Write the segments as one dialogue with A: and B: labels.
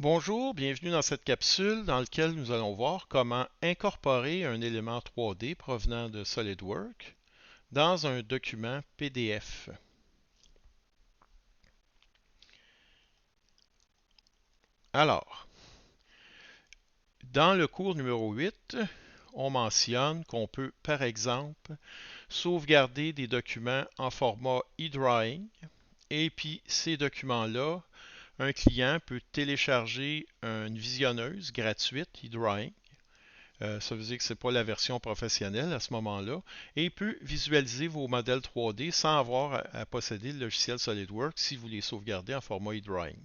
A: Bonjour, bienvenue dans cette capsule dans laquelle nous allons voir comment incorporer un élément 3D provenant de SolidWorks dans un document PDF. Alors, dans le cours numéro 8, on mentionne qu'on peut, par exemple, sauvegarder des documents en format e-drawing et puis ces documents-là, un client peut télécharger une visionneuse gratuite e-drawing. Ça veut dire que ce n'est pas la version professionnelle à ce moment-là. Et il peut visualiser vos modèles 3D sans avoir à posséder le logiciel SolidWorks si vous les sauvegardez en format e-drawing.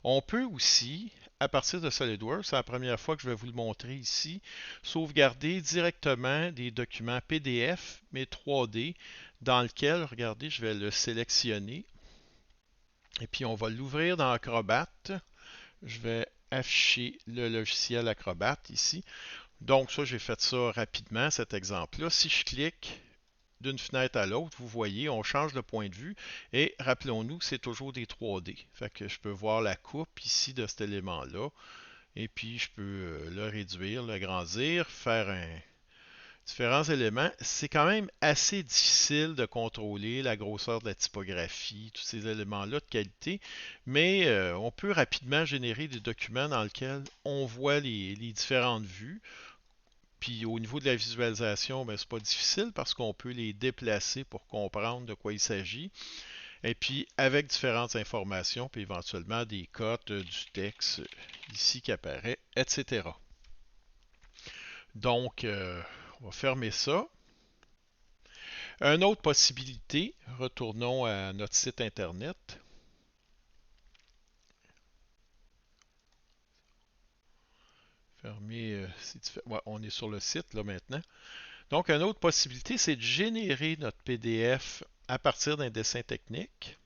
A: On peut aussi, à partir de SolidWorks, c'est la première fois que je vais vous le montrer ici, sauvegarder directement des documents PDF, mais 3D, dans lequel, regardez, je vais le sélectionner. Et puis on va l'ouvrir dans Acrobat. Je vais afficher le logiciel Acrobat ici. Donc ça, j'ai fait ça rapidement, cet exemple-là. Si je clique d'une fenêtre à l'autre, vous voyez, on change de point de vue et rappelons-nous que c'est toujours des 3D. Fait que je peux voir la coupe ici de cet élément-là et puis je peux le réduire, l'agrandir, faire différents éléments. C'est quand même assez difficile de contrôler la grosseur de la typographie, tous ces éléments-là de qualité, mais on peut rapidement générer des documents dans lesquels on voit les différentes vues. Puis au niveau de la visualisation, ben, c'est pas difficile parce qu'on peut les déplacer pour comprendre de quoi il s'agit. Et puis avec différentes informations, puis éventuellement des cotes du texte ici qui apparaît, etc. Donc, on va fermer ça. Une autre possibilité, retournons à notre site internet. Fermer, ouais, on est sur le site là maintenant. Donc, une autre possibilité, c'est de générer notre PDF à partir d'un dessin technique.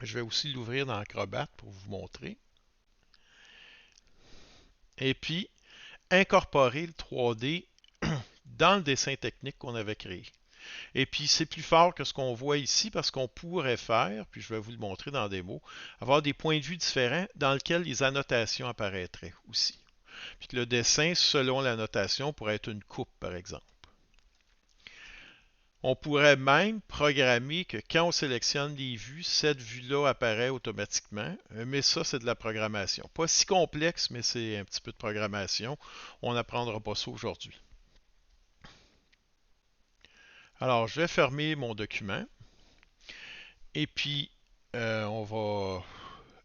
A: Je vais aussi l'ouvrir dans Acrobat pour vous montrer. Et puis, incorporer le 3D dans le dessin technique qu'on avait créé. Et puis, c'est plus fort que ce qu'on voit ici parce qu'on pourrait faire, puis je vais vous le montrer dans des mots, avoir des points de vue différents dans lesquels les annotations apparaîtraient aussi. Puis que le dessin, selon l'annotation, pourrait être une coupe, par exemple. On pourrait même programmer que quand on sélectionne les vues, cette vue-là apparaît automatiquement. Mais ça, c'est de la programmation. Pas si complexe, mais c'est un petit peu de programmation. On n'apprendra pas ça aujourd'hui. Alors, je vais fermer mon document. Et puis, on va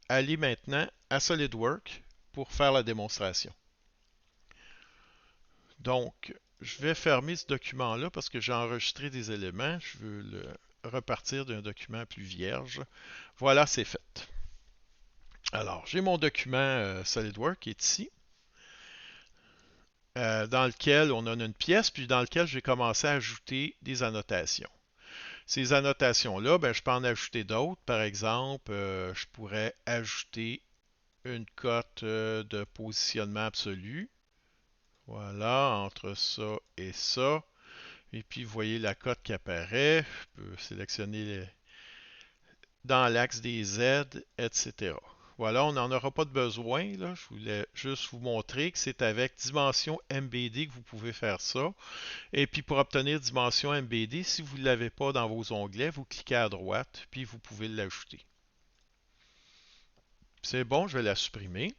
A: aller maintenant à SolidWorks pour faire la démonstration. Donc, je vais fermer ce document-là parce que j'ai enregistré des éléments. Je veux repartir d'un document plus vierge. Voilà, c'est fait. Alors, j'ai mon document SolidWorks qui est ici, dans lequel on a une pièce, puis dans lequel j'ai commencé à ajouter des annotations. Ces annotations-là, ben, je peux en ajouter d'autres. Par exemple, je pourrais ajouter une cote de positionnement absolu. Voilà, entre ça et ça. Et puis, vous voyez la cote qui apparaît. Je peux sélectionner dans l'axe des Z, etc. Voilà, on n'en aura pas de besoin. Là. Je voulais juste vous montrer que c'est avec dimension MBD que vous pouvez faire ça. Et puis pour obtenir dimension MBD, si vous ne l'avez pas dans vos onglets, vous cliquez à droite, puis vous pouvez l'ajouter. C'est bon, je vais la supprimer.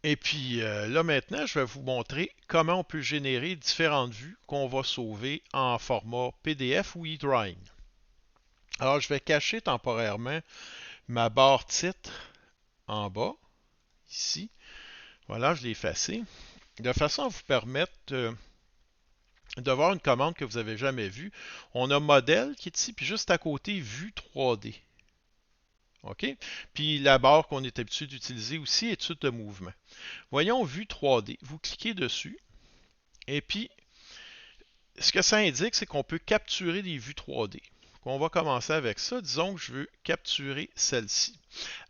A: Et puis là maintenant, je vais vous montrer comment on peut générer différentes vues qu'on va sauver en format PDF ou e-drawing. Alors je vais cacher temporairement ma barre titre en bas, ici. Voilà, je l'ai effacée. De façon à vous permettre de voir une commande que vous n'avez jamais vue. On a modèle qui est ici, puis juste à côté, vue 3D. OK? Puis la barre qu'on est habitué d'utiliser aussi, étude de mouvement. Voyons vue 3D. Vous cliquez dessus, et puis ce que ça indique, c'est qu'on peut capturer des vues 3D. On va commencer avec ça. Disons que je veux capturer celle-ci.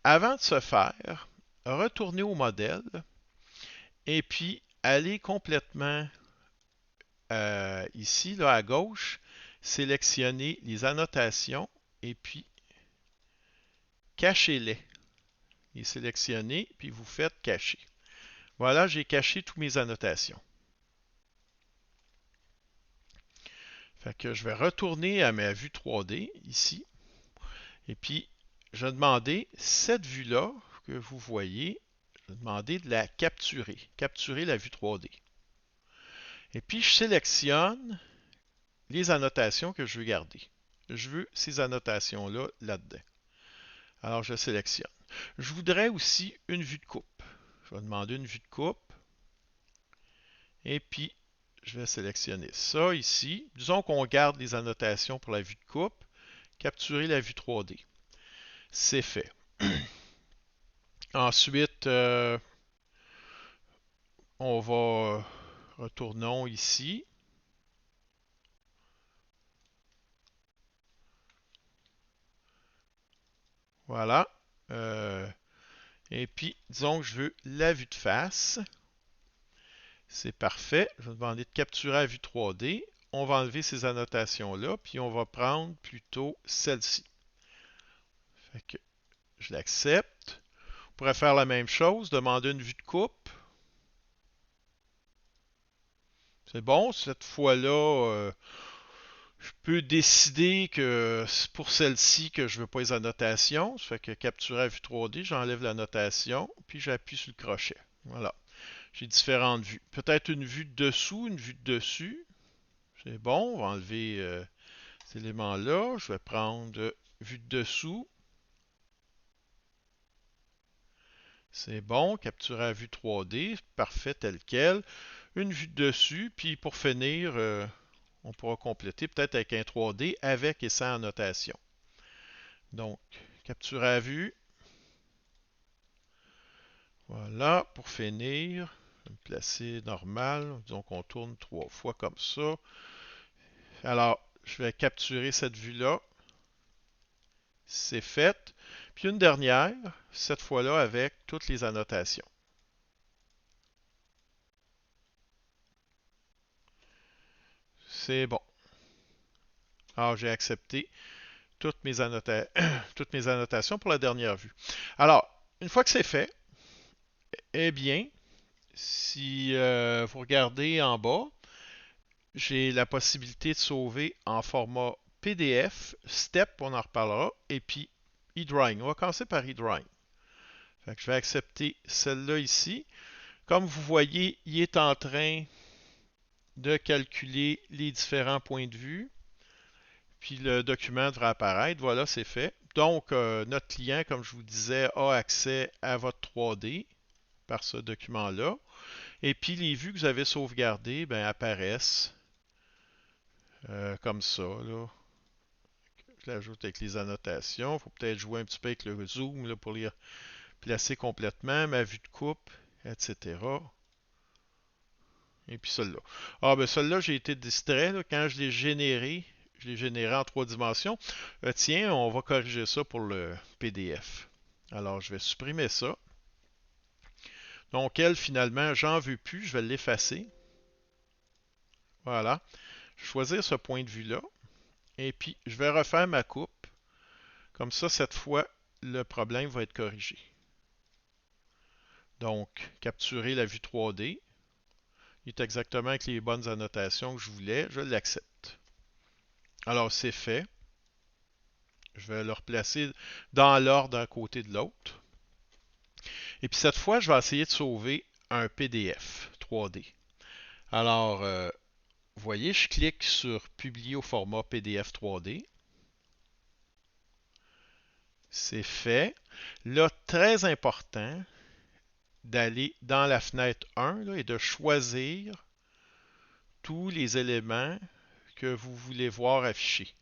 A: Avant de se faire, retournez au modèle et puis allez complètement ici, là à gauche, sélectionnez les annotations et puis cachez-les. Les sélectionnez, puis vous faites cacher. Voilà, j'ai caché toutes mes annotations. Fait que je vais retourner à ma vue 3D ici. Et puis, je vais demander cette vue-là que vous voyez, je vais demander de la capturer. Capturer la vue 3D. Et puis, je sélectionne les annotations que je veux garder. Je veux ces annotations-là là-dedans. Alors, je sélectionne. Je voudrais aussi une vue de coupe. Je vais demander une vue de coupe. Et puis, je vais sélectionner ça ici. Disons qu'on garde les annotations pour la vue de coupe. Capturer la vue 3D. C'est fait. Ensuite, on va retournons ici. Voilà. Et puis, disons que je veux la vue de face. C'est parfait. Je vais demander de capturer la vue 3D. On va enlever ces annotations-là, puis on va prendre plutôt celle-ci. Fait que je l'accepte. On pourrait faire la même chose, demander une vue de coupe. C'est bon, cette fois-là, je peux décider que c'est pour celle-ci que je ne veux pas les annotations. Ça fait que capturer à vue 3D, j'enlève la notation, puis j'appuie sur le crochet. Voilà. J'ai différentes vues. Peut-être une vue de dessous, une vue de dessus. C'est bon, on va enlever cet élément-là. Je vais prendre vue de dessous. C'est bon, capturer à vue 3D, parfait tel quel. Une vue de dessus, puis pour finir, on pourra compléter peut-être avec un 3D avec et sans annotation. Donc, capturer à vue. Voilà, pour finir, je vais me placer normal. Disons qu'on tourne 3 fois comme ça. Alors, je vais capturer cette vue-là. C'est fait. Puis une dernière, cette fois-là avec toutes les annotations. C'est bon. Alors, j'ai accepté toutes mes, toutes mes annotations pour la dernière vue. Alors, une fois que c'est fait, eh bien, si vous regardez en bas, j'ai la possibilité de sauver en format PDF, Step, on en reparlera, et puis eDrawing. On va commencer par eDrawing. Fait que je vais accepter celle-là ici. Comme vous voyez, il est en train de calculer les différents points de vue. Puis le document devrait apparaître. Voilà, c'est fait. Donc, notre client, comme je vous disais, a accès à votre 3D par ce document-là. Et puis, les vues que vous avez sauvegardées apparaissent comme ça. Là. Je l'ajoute avec les annotations. Il faut peut-être jouer un petit peu avec le zoom là, pour les placer complètement. Ma vue de coupe, etc. Et puis celle-là. Ah, ben celle-là, j'ai été distrait. Là, quand je l'ai généré en 3 dimensions. Tiens, on va corriger ça pour le PDF. Alors, je vais supprimer ça. Donc, elle, finalement, j'en veux plus. Je vais l'effacer. Voilà. Je vais choisir ce point de vue-là. Et puis, je vais refaire ma coupe. Comme ça, cette fois, le problème va être corrigé. Donc, capturer la vue 3D. Il est exactement avec les bonnes annotations que je voulais. Je l'accepte. Alors, c'est fait. Je vais le replacer dans l'ordre d'un côté de l'autre. Et puis cette fois, je vais essayer de sauver un PDF 3D. Alors, vous voyez, je clique sur Publier au format PDF 3D. C'est fait. Là, très important d'aller dans la fenêtre 1 là, et de choisir tous les éléments que vous voulez voir affichés.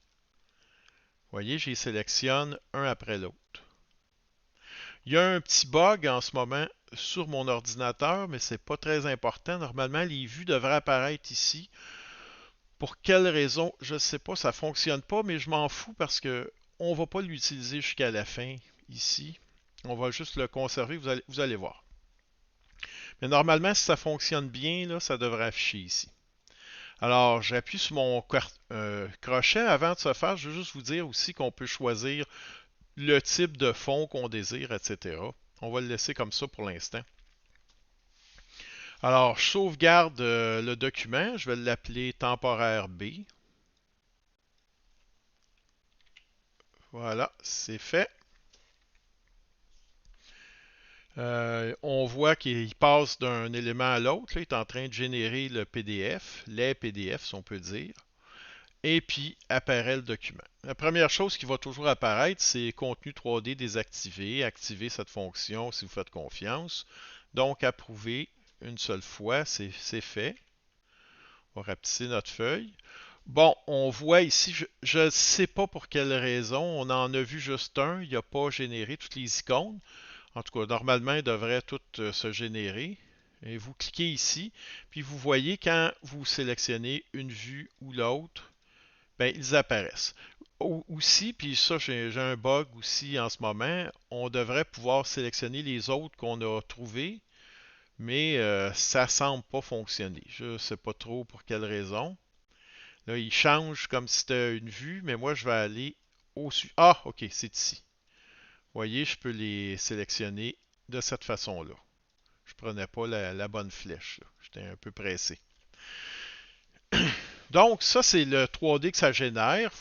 A: Vous voyez, je les sélectionne un après l'autre. Il y a un petit bug en ce moment sur mon ordinateur, mais c'est pas très important. Normalement, les vues devraient apparaître ici. Pour quelle raison, je ne sais pas, ça ne fonctionne pas, mais je m'en fous parce que on ne va pas l'utiliser jusqu'à la fin ici. On va juste le conserver, vous allez voir. Mais normalement, si ça fonctionne bien, là, ça devrait afficher ici. Alors, j'appuie sur mon crochet. Avant de se faire, je veux juste vous dire aussi qu'on peut choisir le type de fond qu'on désire, etc. On va le laisser comme ça pour l'instant. Alors, je sauvegarde le document. Je vais l'appeler temporaire B. Voilà, c'est fait. On voit qu'il passe d'un élément à l'autre. Il est en train de générer le PDF, les PDF, si on peut dire. Et puis apparaît le document. La première chose qui va toujours apparaître, c'est contenu 3D désactivé. Activez cette fonction si vous faites confiance. Donc, approuver une seule fois, c'est fait. On va rapetisser notre feuille. Bon, on voit ici, je ne sais pas pour quelle raison, on en a vu juste un, il n'a pas généré toutes les icônes. En tout cas, normalement, il devrait toutes se générer. Et vous cliquez ici, puis vous voyez quand vous sélectionnez une vue ou l'autre, ben, ils apparaissent. Aussi, puis ça, j'ai un bug aussi en ce moment, on devrait pouvoir sélectionner les autres qu'on a trouvés, mais ça semble pas fonctionner. Je ne sais pas trop pour quelle raison. Là, il change comme si c'était une vue, mais moi, je vais aller au-dessus. Ah, ok, c'est ici. Vous voyez, je peux les sélectionner de cette façon-là. Je prenais pas la bonne flèche. J'étais un peu pressé. Donc, ça, c'est le 3D que ça génère.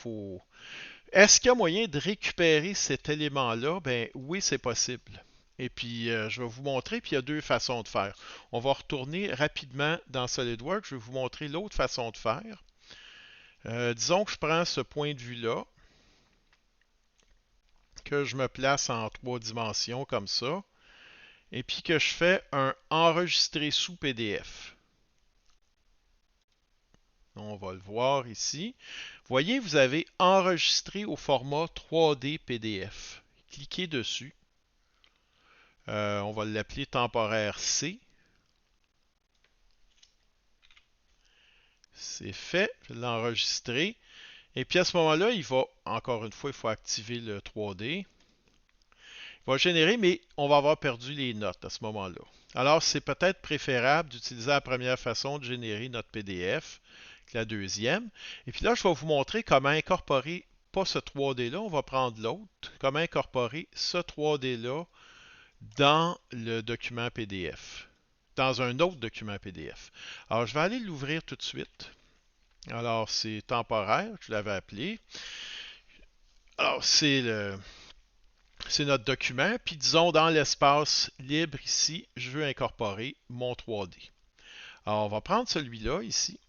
A: Est-ce qu'il y a moyen de récupérer cet élément-là? Ben oui, c'est possible. Et puis, je vais vous montrer, puis il y a deux façons de faire. On va retourner rapidement dans SolidWorks. Je vais vous montrer l'autre façon de faire. Disons que je prends ce point de vue-là, que je me place en 3 dimensions comme ça, et puis que je fais un enregistrer sous PDF. On va le voir ici. Voyez, vous avez enregistré au format 3D PDF. Cliquez dessus. On va l'appeler temporaire C. C'est fait. Je l'ai enregistré. Et puis à ce moment-là, encore une fois, il faut activer le 3D. Il va générer, mais on va avoir perdu les notes à ce moment-là. Alors, c'est peut-être préférable d'utiliser la première façon de générer notre PDF que la deuxième. Et puis là, je vais vous montrer comment incorporer, pas ce 3D-là, on va prendre l'autre, comment incorporer ce 3D-là dans le document PDF, dans un autre document PDF. Alors, je vais aller l'ouvrir tout de suite. Alors, c'est temporaire, je l'avais appelé. Alors, c'est notre document. Puis disons dans l'espace libre ici, je veux incorporer mon 3D. Alors on va prendre celui-là ici.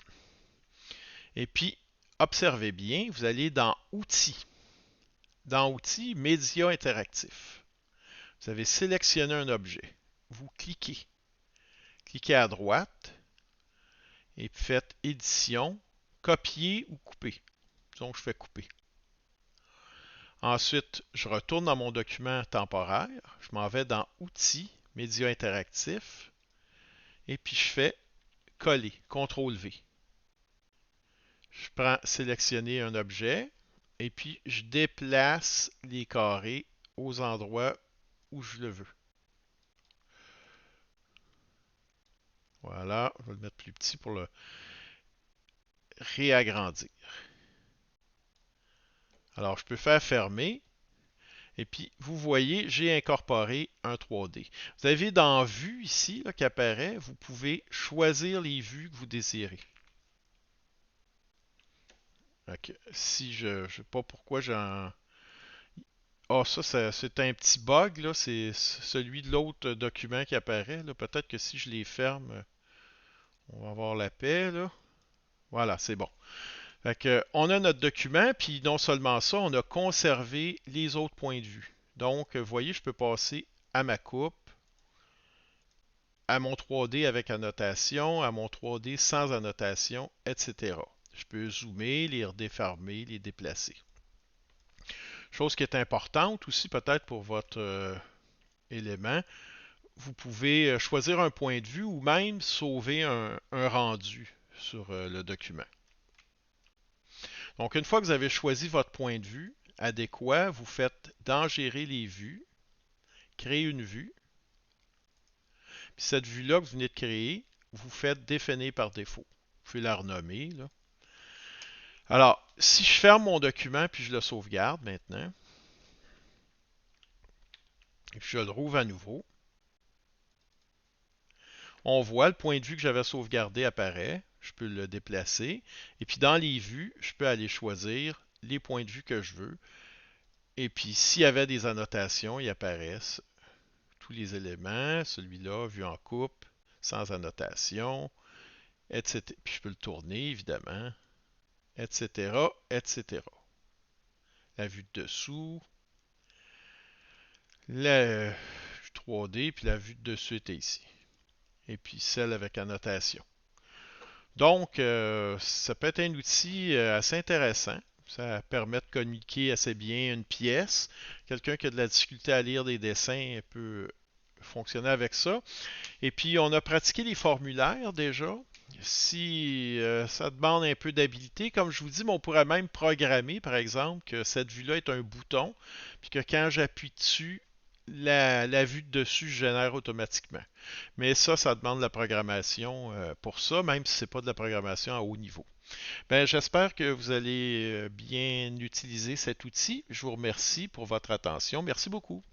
A: Et puis, observez bien, vous allez dans Outils. Dans Outils, Médias interactifs. Vous avez sélectionné un objet. Vous cliquez. Cliquez à droite et puis faites Édition, Copier ou Couper. Donc je fais Couper. Ensuite, je retourne dans mon document temporaire. Je m'en vais dans Outils, Médias interactifs. Et puis je fais Coller, CTRL V. Je prends Sélectionner un objet. Et puis je déplace les carrés aux endroits où je le veux. Voilà, je vais le mettre plus petit pour le réagrandir. Alors, je peux faire fermer. Et puis, vous voyez, j'ai incorporé un 3D. Vous avez dans Vue ici là, qui apparaît, vous pouvez choisir les vues que vous désirez. Okay. Si je ne sais pas pourquoi j'en... Ah, ça c'est un petit bug, là. C'est celui de l'autre document qui apparaît. Peut-être que si je les ferme, on va avoir la paix, là. Voilà, c'est bon. Fait que, on a notre document, puis non seulement ça, on a conservé les autres points de vue. Donc, vous voyez, je peux passer à ma coupe, à mon 3D avec annotation, à mon 3D sans annotation, etc. Je peux zoomer, les redéformer, les déplacer. Chose qui est importante aussi peut-être pour votre élément, vous pouvez choisir un point de vue ou même sauver un rendu sur le document. Donc, une fois que vous avez choisi votre point de vue adéquat, vous faites dans Gérer les vues, créer une vue. Puis cette vue-là que vous venez de créer, vous faites définir par défaut. Vous pouvez la renommer. Là. Alors, si je ferme mon document puis je le sauvegarde maintenant, Je le rouvre à nouveau. On voit le point de vue que j'avais sauvegardé apparaît. Je peux le déplacer. Et puis dans les vues, je peux aller choisir les points de vue que je veux. Et puis s'il y avait des annotations, ils apparaissent. Tous les éléments, celui-là, vue en coupe, sans annotation, etc. Puis je peux le tourner, évidemment, etc., etc. La vue de dessous, la 3D, puis la vue de dessus était ici. Et puis celle avec annotation. Donc, ça peut être un outil assez intéressant. Ça permet de communiquer assez bien une pièce. Quelqu'un qui a de la difficulté à lire des dessins peut fonctionner avec ça. Et puis, on a pratiqué les formulaires déjà. Si ça demande un peu d'habileté, comme je vous dis, mais on pourrait même programmer, par exemple, que cette vue-là est un bouton, puis que quand j'appuie dessus, la vue de dessus génère automatiquement. Mais ça demande de la programmation pour ça, même si ce n'est pas de la programmation à haut niveau. Ben, j'espère que vous allez bien utiliser cet outil. Je vous remercie pour votre attention. Merci beaucoup.